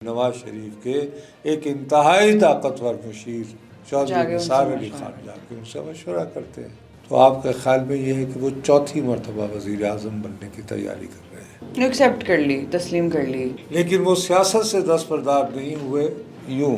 नवाज शरीफ के एक इंतहाई ताकतवर मुशीर चौधरी निसार अली खान जाके उनसे मशवरा करते हैं। तो आपके ख्याल में ये है कि वो चौथी मरतबा वज़ीर आज़म बनने की तैयारी कर रहे हैं। एक्सेप्ट कर ली, तस्लीम कर ली, लेकिन वो सियासत से दस्तबरदार नहीं हुए। यूँ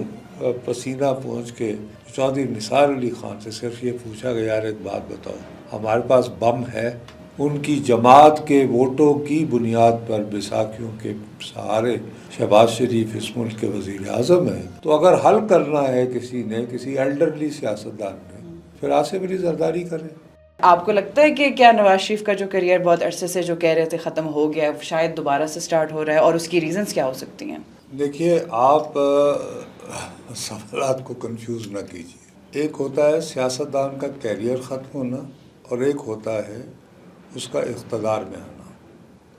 पसीना पहुँच के चौधरी निसार अली खान से सिर्फ ये पूछा कि यार एक बात बताओ, हमारे पास बम है, उनकी जमात के वोटों की बुनियाद पर बैसाखियों के सहारे शहबाज शरीफ इस मुल्क के वज़ीर आज़म है, तो अगर हल करना है किसी ने, किसी एल्डरली सियासतदान ने, फिर आसिफ अली जरदारी करें। आपको लगता है कि क्या नवाज शरीफ का जो करियर बहुत अरसे से जो कह रहे थे ख़त्म हो गया है, शायद दोबारा से स्टार्ट हो रहा है, और उसकी रीजंस क्या हो सकती हैं? देखिए, आप सवालात को कंफ्यूज ना कीजिए। एक होता है सियासतदान का करियर ख़त्म होना और एक होता है उसका इक़्तिदार में आना।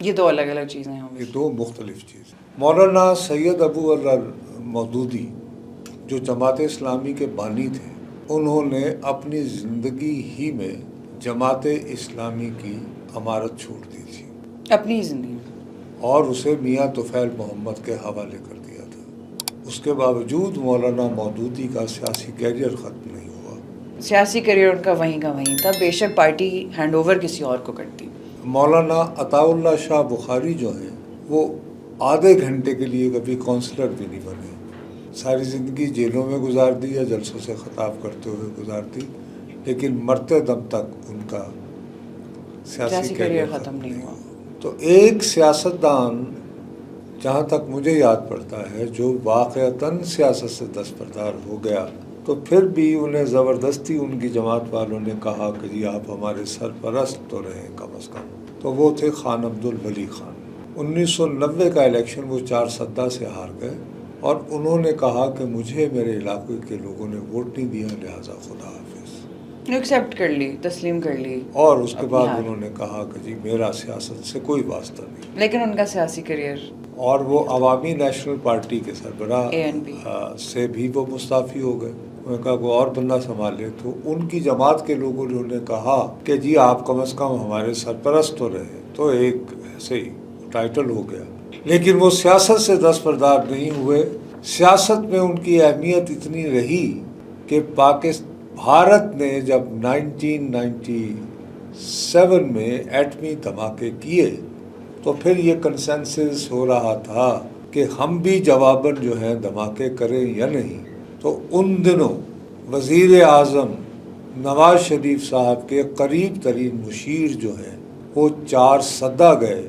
ये दो अलग अलग चीज़ें होंगी, ये दो मुख्तलिफ चीज़ें। मौलाना सैयद अबू अल मौदूदी जो जमात इस्लामी के बानी थे, उन्होंने अपनी ज़िंदगी ही में जमात इस्लामी की अमारत छोड़ दी थी अपनी ज़िंदगी में, और उसे मियाँ तुफ़ैल मोहम्मद के हवाले कर दिया था। उसके बावजूद मौलाना मौदूदी का सियासी कैरियर ख़त्म नहीं हुआ। सियासी करियर उनका वहीं का वहीं था, बेशक पार्टी हैंड ओवर किसी और को करती। मौलाना अताउल्लाह शाह बुखारी जो हैं, वो आधे घंटे के लिए कभी काउंसलर भी नहीं बने। सारी ज़िंदगी जेलों में गुजार दी या जलसों से ख़ताब करते हुए गुजार दी, लेकिन मरते दम तक उनका सियासी करियर ख़त्म नहीं हुआ। तो एक सियासतदान, जहाँ तक मुझे याद पड़ता है, जो वाक़अतन सियासत से दस्तबरदार हो गया, तो फिर भी उन्हें ज़बरदस्ती उनकी जमात वालों ने कहा कि जी आप हमारे सरपरस्त तो रहें कम अज़ कम। तो वो थे खान अब्दुल वली खान। 1990 का इलेक्शन वो 4 सद्दा से हार गए और उन्होंने कहा कि मुझे मेरे इलाके के लोगों ने वोट नहीं दिया, लिहाजा खुदा हाफिज़। एक्सेप्ट कर ली, तस्लीम कर ली, और उसके बाद उन्होंने कहा कि जी मेरा सियासत से कोई वास्ता नहीं। लेकिन उनका सियासी करियर, और वो अवामी नेशनल पार्टी के सरबराह ANP से भी वो मुस्ताफ़ी हो गए। उन्होंने कहा कोई और बंदा संभाले, तो उनकी जमात के लोगों ने उन्हें कहा कि जी आप कम अज़ कम हमारे सरपरस्त तो रहे, तो एक ऐसे ही टाइटल हो गया। लेकिन वो सियासत से दस्तबरदार नहीं हुए। सियासत में उनकी अहमियत इतनी रही कि भारत ने जब 1997 में एटमी धमाके किए, तो फिर ये कंसेंसस हो रहा था कि हम भी जवाबन जो है धमाके करें या नहीं। तो उन दिनों वज़ीर आज़म नवाज शरीफ साहब के करीब तरीन मुशीर जो हैं, वो 4 सद्दा गए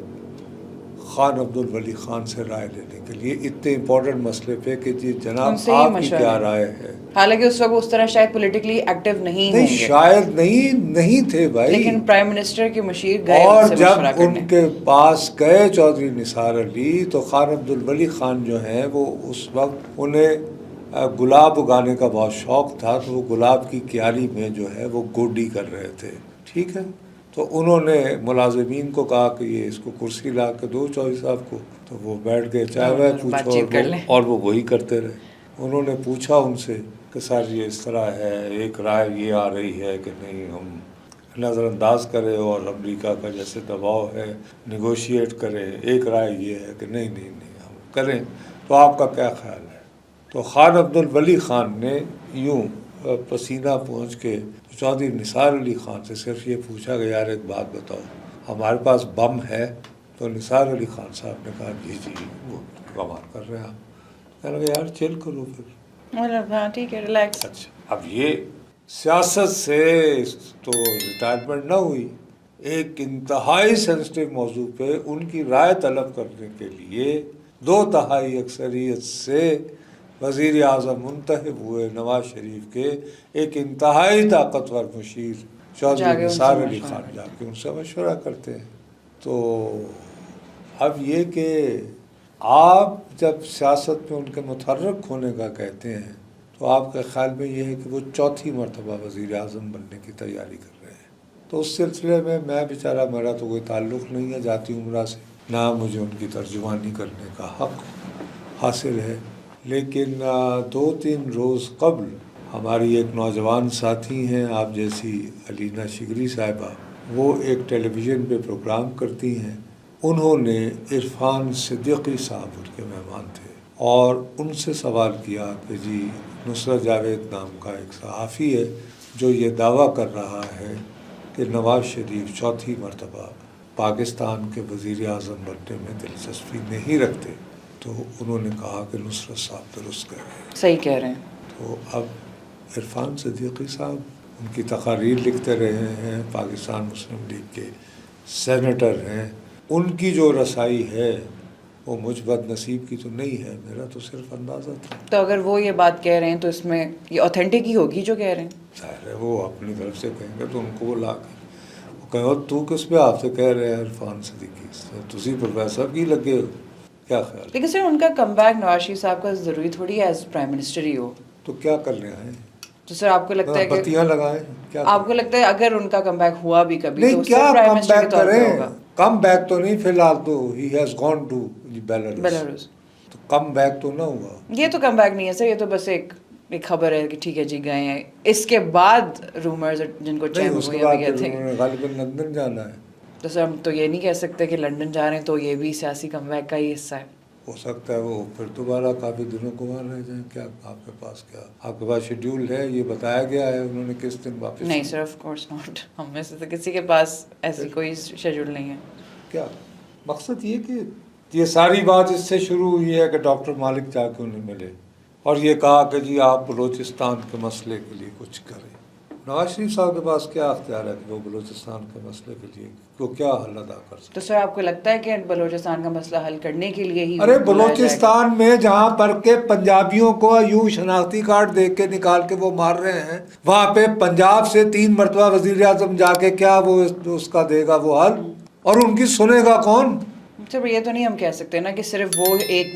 खान अब्दुल वली खान से राय लेने के लिए इतने इम्पोर्टेंट मसले पे कि जी जनाब आपकी क्या राय है। हालांकि उस वक्त उस तरह शायद पॉलिटिकली एक्टिव नहीं शायद नहीं थे भाई, लेकिन प्राइम मिनिस्टर के मुशीर गए और जब उनके पास गए चौधरी निसार अली, तो खान अब्दुल वली खान जो हैं, वो उस वक्त उन्हें गुलाब उगाने का बहुत शौक़ था, तो वो गुलाब की क्यारी में जो है वो गोडी कर रहे थे। ठीक है, तो उन्होंने मुलाजिमीन को कहा कि ये इसको कुर्सी ला के दो चौधरी साहब को, तो वो बैठ गए, चाय वाय पूछो, और वो वही करते रहे। उन्होंने पूछा उनसे कि सर ये इस तरह है, एक राय ये आ रही है कि नहीं हम नज़रअंदाज करें और अमेरिका का जैसे दबाव है निगोशिएट करें, एक राय ये है कि नहीं नहीं नहीं हम करें, तो आपका क्या ख्याल है। तो खान अब्दुल वली खान ने यूँ पसीना पहुँच के चौधरी निसार अली खान से सिर्फ ये पूछा कि यार एक बात बताओ, हमारे पास बम है। तो निसार अली खान साहब ने कहा जी जी वो कमाल कर रहे हैं आप। कहने लगे यार चिल करो फिर, ठीक है, रिलैक्स। अच्छा, अब ये सियासत से तो रिटायरमेंट ना हुई, एक इंतहाई सेंसिटिव मौजू पे उनकी राय तलब करने के लिए 2/3 अक्सरियत से वज़ीर आज़म मुंतखब हुए नवाज शरीफ के एक इंतहाई ताकतवर मुशीर चौधरी निसार अली खान जाके उनसे मशवरा करते हैं। तो अब ये कि आप जब सियासत में उनके मुतहर्रिक होने का कहते हैं, तो आपके ख्याल में ये है कि वो चौथी मरतबा वज़ीर आज़म बनने की तैयारी कर रहे हैं। तो उस सिलसिले में मैं बेचारा, मेरा तो कोई ताल्लुक़ नहीं है जाती उम्रा से, ना मुझे उनकी तर्जुमानी करने का हक़ हासिल है। लेकिन 2-3 रोज़ कबल हमारी एक नौजवान साथी हैं आप जैसी, अलीना शिगरी साहिबा, वो एक टेलीविज़न पे प्रोग्राम करती हैं। उन्होंने इरफान सिद्दीकी साहब उनके मेहमान थे, और उनसे सवाल किया कि जी नुसरत जावेद नाम का एक सहाफ़ी है जो ये दावा कर रहा है कि नवाज़ शरीफ चौथी मरतबा पाकिस्तान के वज़ीर आज़म बनने में दिलचस्पी नहीं रखते, तो उन्होंने कहा कि नुसरत साहब दुरुस्त कह रहे हैं, सही कह रहे हैं। तो अब इरफान सिद्दीकी साहब उनकी तकारीर लिखते रहे हैं, पाकिस्तान मुस्लिम लीग के सेनेटर हैं, उनकी जो रसाई है वो मुझ बदनसीब की तो नहीं है, मेरा तो सिर्फ अंदाज़ा था। तो अगर वो ये बात कह रहे हैं तो इसमें ये ऑथेंटिक ही होगी जो कह रहे हैं। जाहिर है वो अपनी तरफ से कहेंगे तो उनको वो ला के वो कहो तू किस पे आपसे कह रहे हैं इरफान सिद्दीकी से, तुसी प्रोफेसर की लगे हो, क्या ख्याल? लेकिन सर उनका कमबैक नवाज शरीफ साहब का ज़रूरी थोड़ी है एज प्राइम मिनिस्टर ही हो, तो क्या करने आए? तो सर आपको लगता है कि बत्तियां लगाए क्या? आपको लगता है अगर उनका कमबैक हुआ भी कभी नहीं, तो क्या प्राइम कम मिनिस्टर बैक के तौर पे करें? होगा? कम बैक तो नहीं, फिलहाल तो ही has gone to Belarus, Belarus. तो कम बैक तो ना हुआ। ये तो कमबैक नहीं है सर, ये तो बस एक खबर है कि ठीक है जी गए हैं। इसके बाद रूमर्स जिनको नहीं, चैन उसके हुए बाद अभी फिर कहते हैं, उन्होंने गालिबन लंदन जाना है। तो सर हम तो ये नहीं कह सकते कि लंदन जा रहे हैं तो ये भी सियासी कमबैक का ही हिस्सा है। हो सकता है वो फिर दोबारा काफ़ी दिनों को वहाँ रह जाएं। क्या आपके पास, क्या आपके पास शेड्यूल है? ये बताया गया है उन्होंने किस दिन वापस? नहीं सर, ऑफ कोर्स नॉट। हम में से तो किसी के पास ऐसी कोई शेड्यूल नहीं है। क्या मकसद ये कि ये सारी बात इससे शुरू हुई है कि डॉक्टर मालिक जाके उन्हें मिले और ये कहा कि जी आप बलूचिस्तान के मसले के लिए कुछ करें। नवाज शरीफ साहब के पास क्या अख्तियार है कि वो बलूचिस्तान के मसले के लिए वो क्या हल अदा कर सकते? तो सर आपको लगता है कि बलूचिस्तान का मसला हल करने के लिए ही अरे बुलाया बलूचिस्तान में जहाँ पर के पंजाबियों को यूं शनाख्ती कार्ड दे के निकाल के वो मार रहे हैं, वहाँ पे पंजाब से 3 मरतबा वजीर आजम जाके क्या वो उसका देगा वो हल? और उनकी सुनेगा कौन? सर ये तो नहीं हम कह सकते ना कि सिर्फ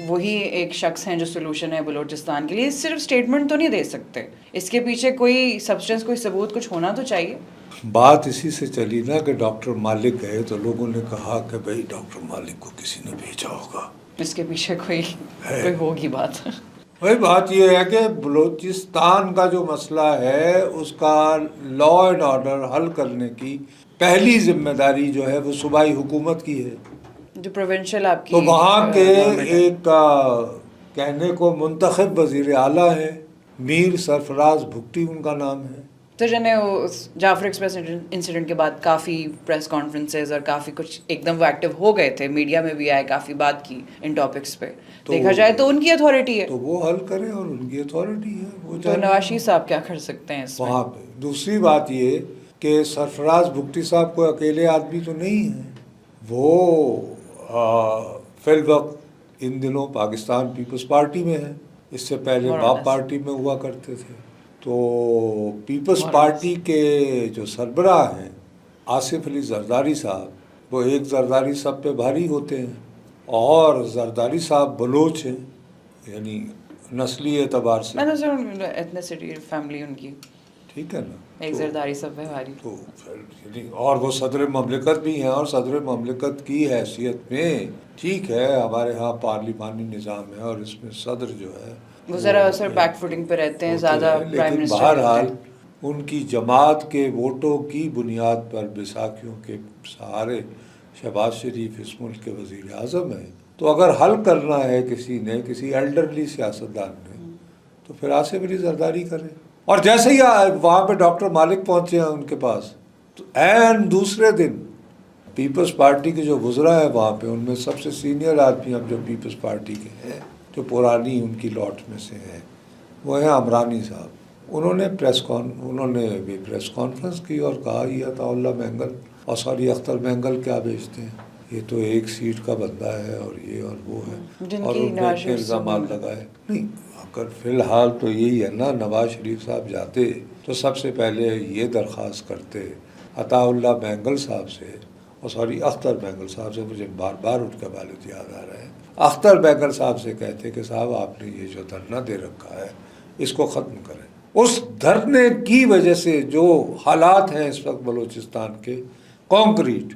वही एक शख्स हैं जो सोल्यूशन है बलूचिस्तान के लिए। सिर्फ स्टेटमेंट तो नहीं दे सकते, इसके पीछे कोई सब्सटेंस, कोई सबूत, कुछ होना तो चाहिए। बात इसी से चली ना कि डॉक्टर मालिक गए तो लोगों ने कहा कि भाई डॉक्टर मालिक को किसी ने भेजा होगा, इसके पीछे कोई होगी बात। वही बात यह है कि बलूचिस्तान का जो मसला है उसका लॉ एंड ऑर्डर हल करने की पहली जिम्मेदारी जो है वो सूबाई हुकूमत की है, जो प्रोविंशियल आपकी तो वहाँ के एक कहने को मुंतखब वजीर आला है, मीर सरफराज भुट्टी उनका नाम है। तो जने जाफर एक्सप्रेस इंसिडेंट के बाद काफ़ी प्रेस कॉन्फ्रेंसेज और काफ़ी कुछ एकदम वो एक्टिव हो गए थे, मीडिया में भी आए, काफ़ी बात की इन टॉपिक्स पे। तो देखा जाए तो उनकी अथॉरिटी है, तो वो हल करें और उनकी अथॉरिटी है वो। तो नवाज शरीफ साहब क्या कर सकते हैं इसमें? वहाँ पे दूसरी बात ये कि सरफराज भुट्टी साहब कोई अकेले आदमी तो नहीं है, वो फिल वक्त इन दिनों पाकिस्तान पीपल्स पार्टी में है, इससे पहले बाप पार्टी में हुआ करते थे। तो पीपल्स पार्टी के जो सरबराह हैं आसिफ अली जरदारी साहब, वो एक जरदारी सब पे भारी होते हैं और जरदारी साहब बलोच हैं, यानी नस्ली एतबार से। मैं तो एथनिसिटी फैमिली उनकी ठीक है ना, एक जरदारी सब पे भारी। तो फिर और वो सदर ममलिकत भी हैं और सदर ममलिकत की हैसियत में ठीक है हमारे यहाँ पार्लिमानी निज़ाम है और इसमें सदर जो है वो ज़रा सर बैक फुटिंग पे रहते हैं ज़्यादा, प्राइम मिनिस्टर। बहरहाल उनकी जमात के वोटों की बुनियाद पर बैसाखियों के सहारे शहबाज शरीफ इस मुल्क के वज़ीर आज़म हैं, तो अगर हल करना है किसी ने, किसी एल्डरली सियासतदान ने, तो फिर आसिफ अली जरदारी करें। और जैसे ही वहाँ पे डॉक्टर मालिक पहुँचे हैं उनके पास, तो एंड दूसरे दिन पीपल्स पार्टी के जो वज़रा है वहाँ पे, उनमें सबसे सीनियर आदमी अब जो पीपल्स पार्टी के हैं, जो पुरानी उनकी लॉट में से हैं, वो हैं अमरानी साहब। उन्होंने भी प्रेस कॉन्फ्रेंस की और कहा ये अताउल्लाह मैंगल और सॉरी अख्तर मैंगल क्या बेचते हैं, ये तो एक सीट का बंदा है और ये और वो है, और उन्होंने इल्ज़ाम लगाए। नहीं, अगर फ़िलहाल तो यही है ना, नवाज शरीफ साहब जाते तो सबसे पहले ये दरख्वास्त करते अताउल्लाह मैंगल साहब से और सॉरी अख्तर मैंगल साहब से, मुझे बार बार उनके वालिद याद आ रहे हैं, अख्तर मैंगल साहब से कहते कि साहब आपने ये जो धरना दे रखा है इसको ख़त्म करें। उस धरने की वजह से जो हालात हैं इस वक्त बलूचिस्तान के कॉन्क्रीट,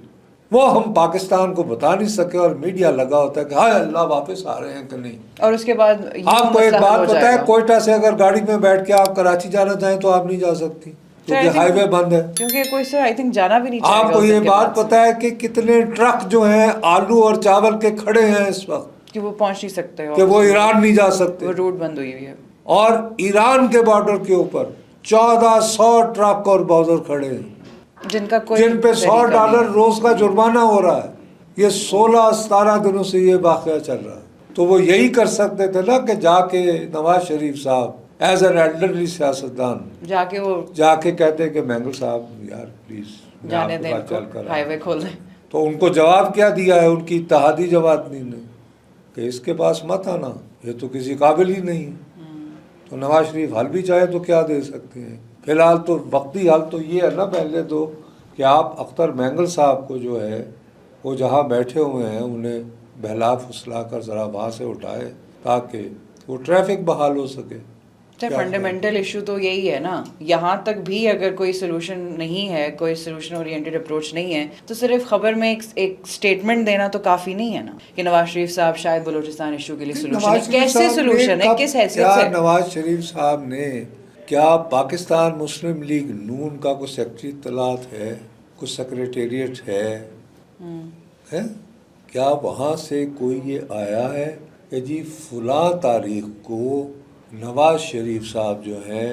वो हम पाकिस्तान को बता नहीं सके और मीडिया लगा होता है कि हाय अल्लाह वापस आ रहे हैं कि नहीं। और उसके बाद आपको एक बात पता है, कोयटा से अगर गाड़ी में बैठ के आप कराची जाना चाहें तो आप नहीं जा सकती क्योंकि हाईवे बंद है, क्योंकि कोई सर आई थिंक जाना भी नहीं चाहेगा। आपको ये बात पता है कि कितने ट्रक जो हैं आलू और चावल के खड़े हैं इस वक्त? कि वो पहुंच नहीं सकते, कि वो ईरान नहीं जा सकते, वो रूट बंद हुई हुई है। और ईरान के बॉर्डर के ऊपर 1400 ट्रक और बाउजर खड़े हैं जिन पे $100 रोज का जुर्माना हो रहा है। ये 16-17 दिनों से ये वाकया चल रहा है। तो वो यही कर सकते थे ना कि जाके नवाज शरीफ साहब एज एन एल्डरली सियासतदान जाके कहते कि मैंगल साहब यार प्लीज जाने दें, हाईवे खोल दें। तो उनको जवाब क्या दिया है उनकी इत्तेहादी जमात ने कि इसके पास मत आना, ये तो किसी काबिल ही नहीं है। तो नवाज शरीफ हल भी चाहे तो क्या दे सकते हैं। फिलहाल तो वक्ती हाल तो ये है ना, पहले तो कि आप अख्तर मैंगल साहब को जो है वो जहाँ बैठे हुए हैं उन्हें बहला फुसला कर ज़रा वहाँ से उठाए ताकि वो ट्रैफिक बहाल हो सके। फंडामेंटल इशू तो यही है ना, यहाँ तक भी अगर कोई सोल्यूशन नहीं है, कोई सोल्यूशन ओरिएंटेड अप्रोच नहीं है, तो सिर्फ खबर में एक स्टेटमेंट देना तो काफ़ी नहीं है ना कि नवाज शरीफ साहब शायद बलूचिस्तान इशू के लिए सोल्यूशन है। कैसे सोल्यूशन है, किस हैसियत से? नवाज शरीफ साहब ने क्या पाकिस्तान मुस्लिम लीग नून का कोई सेक्रेटरी तलात है, कुछ सेक्रेटेरिएट है क्या वहाँ से कोई ये आया है कि जी फलां तारीख को नवाज शरीफ साहब जो हैं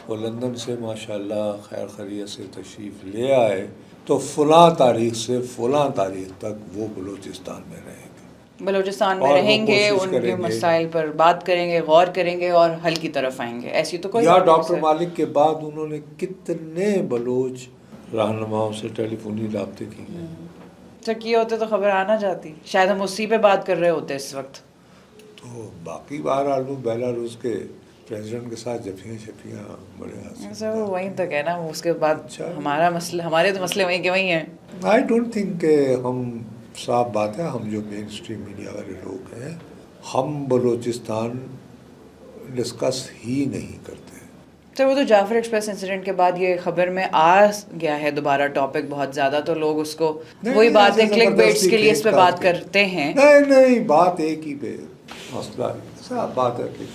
वो लंदन से माशाल्लाह खैर खैरियत से तशरीफ़ ले आए तो फलां तारीख से फलां तारीख तक वो बलूचिस्तान में रहेंगे, बलूचिस्तान में रहेंगे, उनके मसाइल पर बात करेंगे, गौर करेंगे और हल की तरफ आएंगे। ऐसी तो कोई या डॉक्टर मालिक के बाद उन्होंने कितने बलूच रहनुमाओं से टेलीफोनी रब्ते किए। किए होते तो खबर आना जाती, शायद हम उसी पे बात कर रहे होते इस वक्त। तो बाकी बहरहाल बेलारूस के प्रेसिडेंट के साथ जफियाँ बड़े सर वही तो कहना, उसके बाद हमारे तो मसले वहीं के वहीं हैं। आई डोंट थिंक हम साफ बात है, हम जो मेन स्ट्रीम मीडिया वाले लोग हैं हम बलूचिस्तान डिस्कस ही नहीं करते। तो वो तो जाफर एक्सप्रेस इंसिडेंट के बाद ये खबर में आ गया है दोबारा टॉपिक बहुत ज़्यादा, तो लोग उसको वही बात है क्लिक बेट्स के लिए इस पे बात करते हैं। नहीं बात एक ही पे मसला साफ बात है कि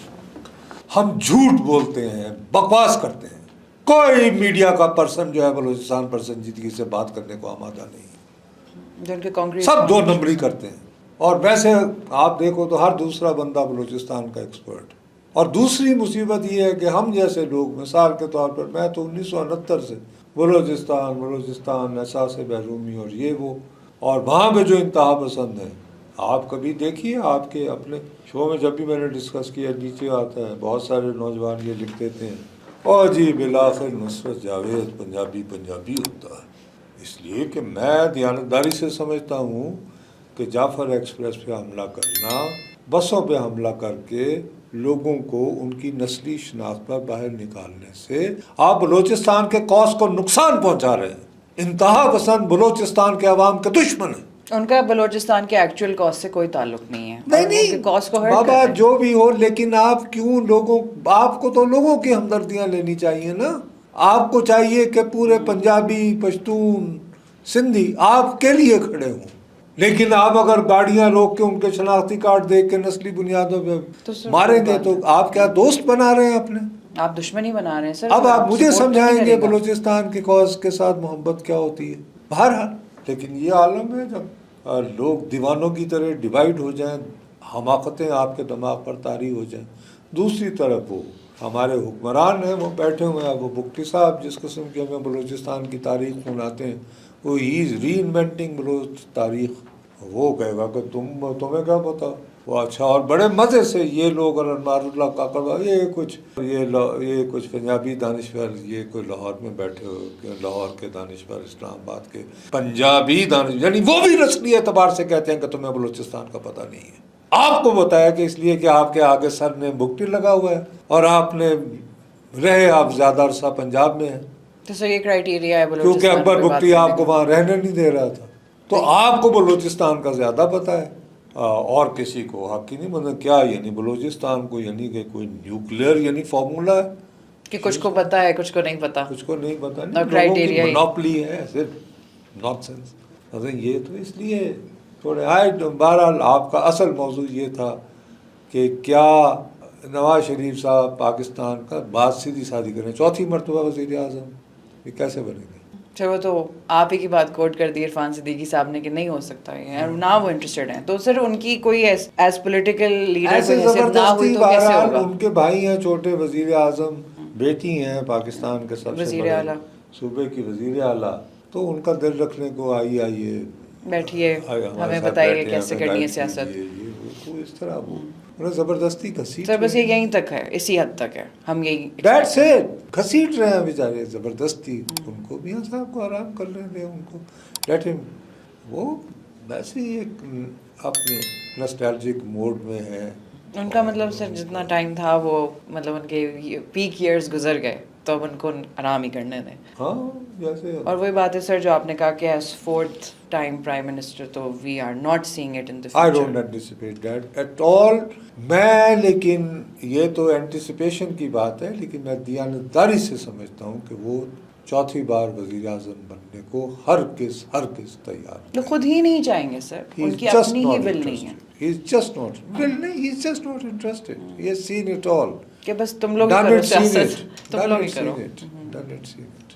हम झूठ बोलते हैं, बकवास करते हैं। कोई मीडिया का पर्सन जो है बलूचिस्तान पर संजीदगी से बात करने को आमादा नहीं है, सब 2 नंबरी करते हैं। और वैसे आप देखो तो हर दूसरा बंदा बलूचिस्तान का एक्सपर्ट। और दूसरी मुसीबत ये है कि हम जैसे लोग मिसाल के तौर पर मैं तो 1969 से बलूचिस्तान एहसास बहरूमी और ये वो, और वहाँ पे जो इंतहा पसंद है आप कभी देखिए, आपके अपने शो में जब भी मैंने डिस्कस किया नीचे आता है बहुत सारे नौजवान ये लिख देते हैं और जी बिलाखिर नुसरत जावेद पंजाबी होता है। इसलिए कि मैं दयानतदारी से समझता हूँ कि जाफर एक्सप्रेस पे हमला करना, बसों पे हमला करके लोगों को उनकी नस्ली शनाख्त पर बाहर निकालने से आप बलूचिस्तान के कौस को नुकसान पहुंचा रहे हैं। इंतहा पसंद बलूचिस्तान के अवाम के दुश्मन है। उनका बलूचिस्तान के एक्चुअल कॉज से कोई ताल्लुक नहीं है। नहीं कॉज को हर्ट बाबा जो भी हो, लेकिन आप क्यों आपको तो लोगों की हमदर्दियां लेनी चाहिए ना। आपको चाहिए कि पूरे पंजाबी, पश्तून, सिंधी आपके लिए खड़े हों। लेकिन आप अगर गाड़ियां रोक के उनके शनाख्ती कार्ड देख के नस्ली बुनियादों पे तो मारेंगे तो आप क्या दोस्त बना रहे हैं अपने? आप दुश्मनी बना रहे हैं सर। अब आप मुझे समझाएंगे बलूचिस्तान के कॉज के साथ मोहब्बत क्या होती है। बहरहाल लेकिन ये आलम है जब लोग दीवानों की तरह डिवाइड हो जाएं, हमाकतें आपके दिमाग पर तारी हो जाएं। दूसरी तरफ वो हमारे हुक्मरान हैं, वो बैठे हुए हैं। वो बुख्ती साहब जिस किस्म के हमें बलूचिस्तान की तारीख सुनाते हैं, वो ही इज़ री इन्वेंटिंग बलूच तारीख। वो कहेगा कि तुम्हें क्या पता। वो अच्छा, और बड़े मज़े से ये लोग और अनवारुल्लाह काकड़ ये कुछ पंजाबी दानिश्वर, ये कोई लाहौर में बैठे हो, लाहौर के दानिश्वर, इस्लामाबाद के पंजाबी दानिश्वर, यानी वो भी नस्ली एतबार से कहते हैं कि तुम्हें बलूचिस्तान का पता नहीं है। आपको बताया कि इसलिए कि आपके आगे सर ने बुकटी लगा हुआ है और आपने रहे आप ज़्यादा अरसा पंजाब में हैं, तो ये क्राइटेरिया है क्योंकि अकबर बुकटी आपको वहाँ रहने नहीं दे रहा था। तो आपको बलूचिस्तान का ज़्यादा पता है और किसी को हक ही नहीं। मतलब क्या यानी बलूचिस्तान को यानी कि कोई न्यूक्लियर यानी फॉर्मूला है कि कुछ को पता है, कुछ को नहीं पता, कुछ को नहीं पता, क्राइटेरिया मोनोपोली है, सिर्फ नॉनसेंस। मतलब ये तो इसलिए थोड़े बहरहाल आपका असल मौजू ये था कि क्या नवाज शरीफ साहब पाकिस्तान का बात सीधी सादी करें, चौथी मरतबा वज़ीर आज़म, ये कैसे बनेंगे? चलो तो आप ही की बात कोट कर दी इरफान सिद्दीकी साहब ने कि नहीं हो सकता है, ना वो इंटरेस्टेड हैं, तो सर उनकी कोई एज पॉलिटिकल लीडर ऐसे कोई हैसियत ना हुई जबरदस्ती तो कैसे बहरहाल होगा? उनके भाई हैं छोटे वजीर आजम, बेटी हैं पाकिस्तान के सबसे वज़ीर बड़े आला। सूबे की वजीर आला, तो उनका दिल रखने को आइए बैठिए, हमारे हमें साथ बताइए बैठे, कैसे हमें करनी है गाइड सियासत। कीजिए, ये वो, तो इस तरह वो उन्हें जबरदस्ती घसीट सर बस रहे ये हैं। यहीं तक है, इसी हद तक है, हम यही That's it, घसीट रहे हैं बेचारे जबरदस्ती उनको। मियाँ साहब को आराम करने दें, उनको लेट हिम, वो वैसे ही एक अपने नॉस्टैल्जिक मोड में है। उनका मतलब सर जितना टाइम था वो मतलब उनके पीक ईयर्स गुजर गए, तो अब उनको आराम ही करने दें। हाँ जैसे और वही बात है सर जो आपने कहा कि as fourth time prime minister तो we are not seeing it in the I don't future. Anticipate that at all. मैं लेकिन ये तो एंटिसिपेशन की बात है, लेकिन मैं दयानतदारी से समझता हूँ कि वो चौथी बार वजीर आजम बनने को हर किस तैयार तो खुद ही नहीं चाहेंगे सर, उनकी अपनी ही विल नहीं है He is just not will नहीं, he is just not interested. He has seen it all. कि बस तुम लोग ही Done करो it, seen सियासत, it. तुम Done लोग it, ही seen करो। it. Done it, seen it.